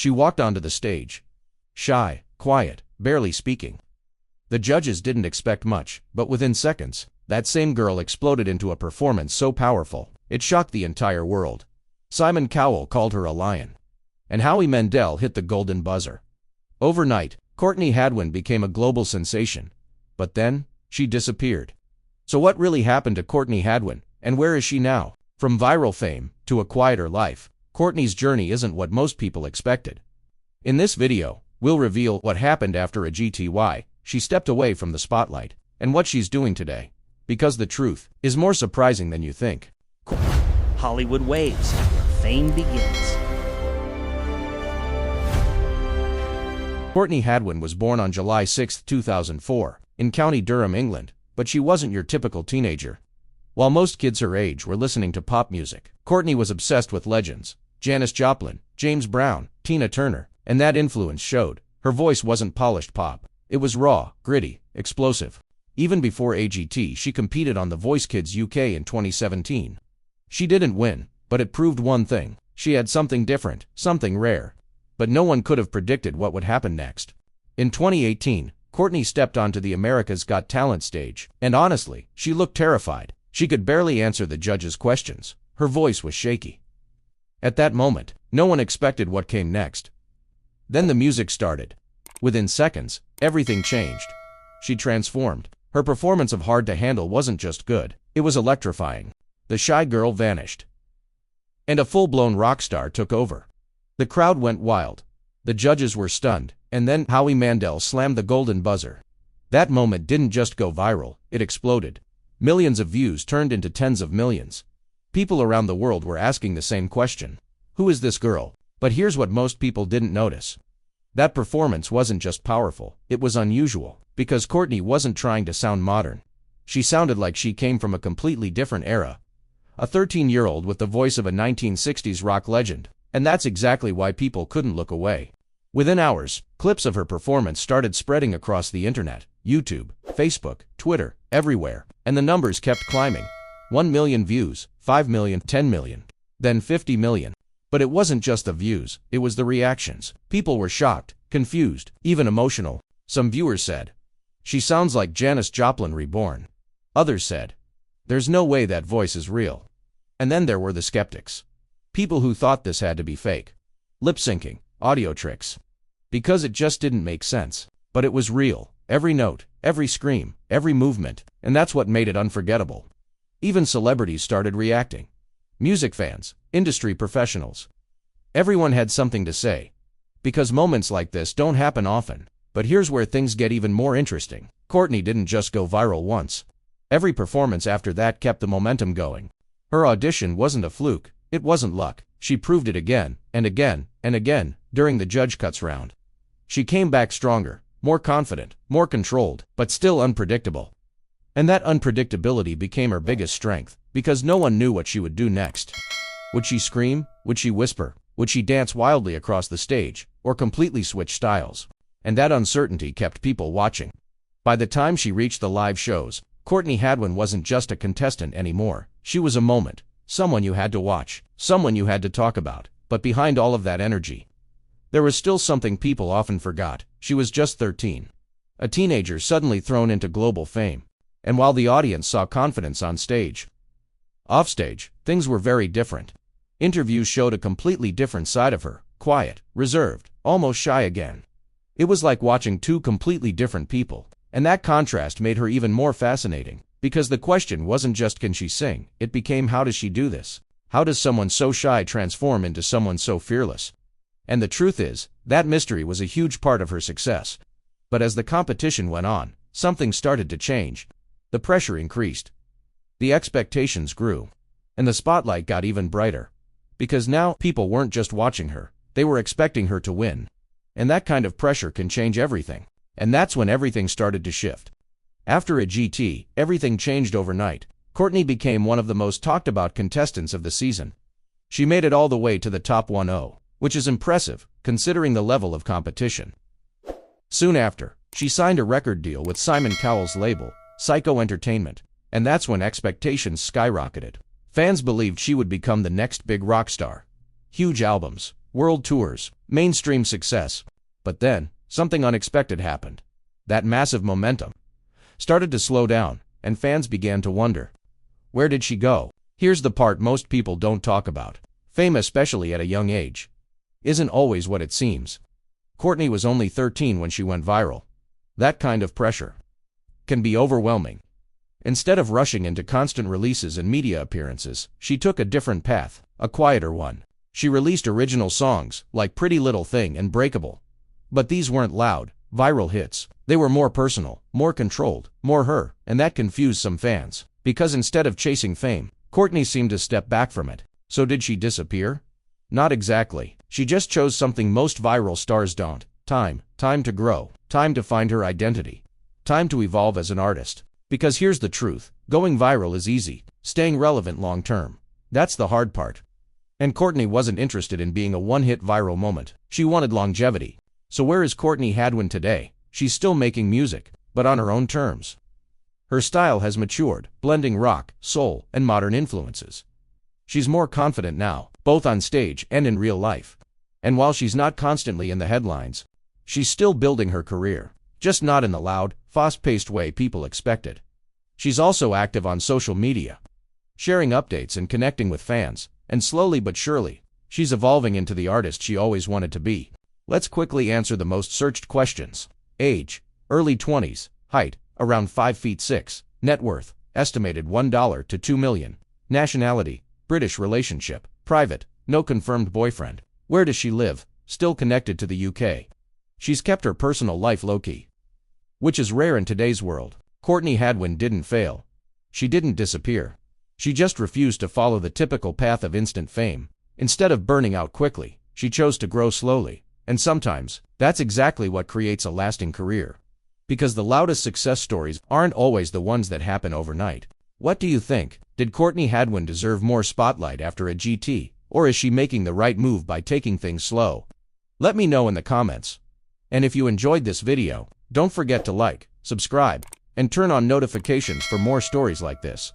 She walked onto the stage. Shy, quiet, barely speaking. The judges didn't expect much, but within seconds, that same girl exploded into a performance so powerful, it shocked the entire world. Simon Cowell called her a lion. And Howie Mandel hit the golden buzzer. Overnight, Courtney Hadwin became a global sensation. But then, she disappeared. So what really happened to Courtney Hadwin, and where is she now? From viral fame to a quieter life, Courtney's journey isn't what most people expected. In this video, we'll reveal what happened after AGT, why she stepped away from the spotlight, and what she's doing today. Because the truth is more surprising than you think. Hollywood waves, where fame begins. Courtney Hadwin was born on July 6, 2004, in County Durham, England, but she wasn't your typical teenager. While most kids her age were listening to pop music, Courtney was obsessed with legends: Janis Joplin, James Brown, Tina Turner, and that influence showed. Her voice wasn't polished pop. It was raw, gritty, explosive. Even before AGT, she competed on The Voice Kids UK in 2017. She didn't win, but it proved one thing: she had something different, something rare. But no one could have predicted what would happen next. In 2018, Courtney stepped onto the America's Got Talent stage, and honestly, she looked terrified. She could barely answer the judges' questions. Her voice was shaky. At that moment, no one expected what came next. Then the music started. Within seconds, everything changed. She transformed. Her performance of Hard to Handle wasn't just good, it was electrifying. The shy girl vanished. And a full-blown rock star took over. The crowd went wild. The judges were stunned, and then Howie Mandel slammed the golden buzzer. That moment didn't just go viral, it exploded. Millions of views turned into tens of millions. People around the world were asking the same question: who is this girl? But here's what most people didn't notice. That performance wasn't just powerful, it was unusual, because Courtney wasn't trying to sound modern. She sounded like she came from a completely different era. A 13-year-old with the voice of a 1960s rock legend. And that's exactly why people couldn't look away. Within hours, clips of her performance started spreading across the internet, YouTube, Facebook, Twitter, everywhere, and the numbers kept climbing. 1 million views, 5 million, 10 million, then 50 million. But it wasn't just the views, it was the reactions. People were shocked, confused, even emotional. Some viewers said, "She sounds like Janis Joplin reborn." Others said, "There's no way that voice is real." And then there were the skeptics. People who thought this had to be fake. Lip-syncing, audio tricks. Because it just didn't make sense. But it was real. Every note, every scream, every movement, and that's what made it unforgettable. Even celebrities started reacting. Music fans, industry professionals. Everyone had something to say. Because moments like this don't happen often. But here's where things get even more interesting. Courtney didn't just go viral once. Every performance after that kept the momentum going. Her audition wasn't a fluke. It wasn't luck. She proved it again, and again, and again, during the judge cuts round. She came back stronger, more confident, more controlled, but still unpredictable. And that unpredictability became her biggest strength, because no one knew what she would do next. Would she scream? Would she whisper? Would she dance wildly across the stage, or completely switch styles? And that uncertainty kept people watching. By the time she reached the live shows, Courtney Hadwin wasn't just a contestant anymore. She was a moment. Someone you had to watch, someone you had to talk about. But behind all of that energy, there was still something people often forgot. She was just 13. A teenager suddenly thrown into global fame. And while the audience saw confidence on stage, offstage, things were very different. Interviews showed a completely different side of her, quiet, reserved, almost shy again. It was like watching two completely different people, and that contrast made her even more fascinating. Because the question wasn't just can she sing, it became how does she do this? How does someone so shy transform into someone so fearless? And the truth is, that mystery was a huge part of her success. But as the competition went on, something started to change. The pressure increased. The expectations grew. And the spotlight got even brighter. Because now, people weren't just watching her, they were expecting her to win. And that kind of pressure can change everything. And that's when everything started to shift. After AGT, everything changed overnight. Courtney became one of the most talked about contestants of the season. She made it all the way to the top 1-0, which is impressive, considering the level of competition. Soon after, she signed a record deal with Simon Cowell's label, Psycho Entertainment, and that's when expectations skyrocketed. Fans believed she would become the next big rock star. Huge albums, world tours, mainstream success. But then, something unexpected happened. That massive momentum started to slow down, and fans began to wonder, where did she go? Here's the part most people don't talk about. Fame, especially at a young age, isn't always what it seems. Courtney was only 13 when she went viral. That kind of pressure can be overwhelming. Instead of rushing into constant releases and media appearances, she took a different path, a quieter one. She released original songs, like Pretty Little Thing and Breakable. But these weren't loud, viral hits. They were more personal, more controlled, more her, and that confused some fans. Because instead of chasing fame, Courtney seemed to step back from it. So did she disappear? Not exactly. She just chose something most viral stars don't. Time to grow. Time to find her identity. Time to evolve as an artist. Because here's the truth, going viral is easy, staying relevant long term, that's the hard part. And Courtney wasn't interested in being a one-hit viral moment. She wanted longevity. So where is Courtney Hadwin today? She's still making music, but on her own terms. Her style has matured, blending rock, soul, and modern influences. She's more confident now, both on stage and in real life. And while she's not constantly in the headlines, she's still building her career. Just not in the loud, fast-paced way people expected. She's also active on social media, sharing updates and connecting with fans, and slowly but surely, she's evolving into the artist she always wanted to be. Let's quickly answer the most searched questions. Age, early 20s, height, around 5 feet 6, net worth, estimated $1 to $2 million, nationality, British, relationship, private, no confirmed boyfriend. Where does she live? Still connected to the UK. She's kept her personal life low-key, which is rare in today's world. Courtney Hadwin didn't fail. She didn't disappear. She just refused to follow the typical path of instant fame. Instead of burning out quickly, she chose to grow slowly. And sometimes, that's exactly what creates a lasting career. Because the loudest success stories aren't always the ones that happen overnight. What do you think? Did Courtney Hadwin deserve more spotlight after a GT? Or is she making the right move by taking things slow? Let me know in the comments. And if you enjoyed this video, don't forget to like, subscribe, and turn on notifications for more stories like this.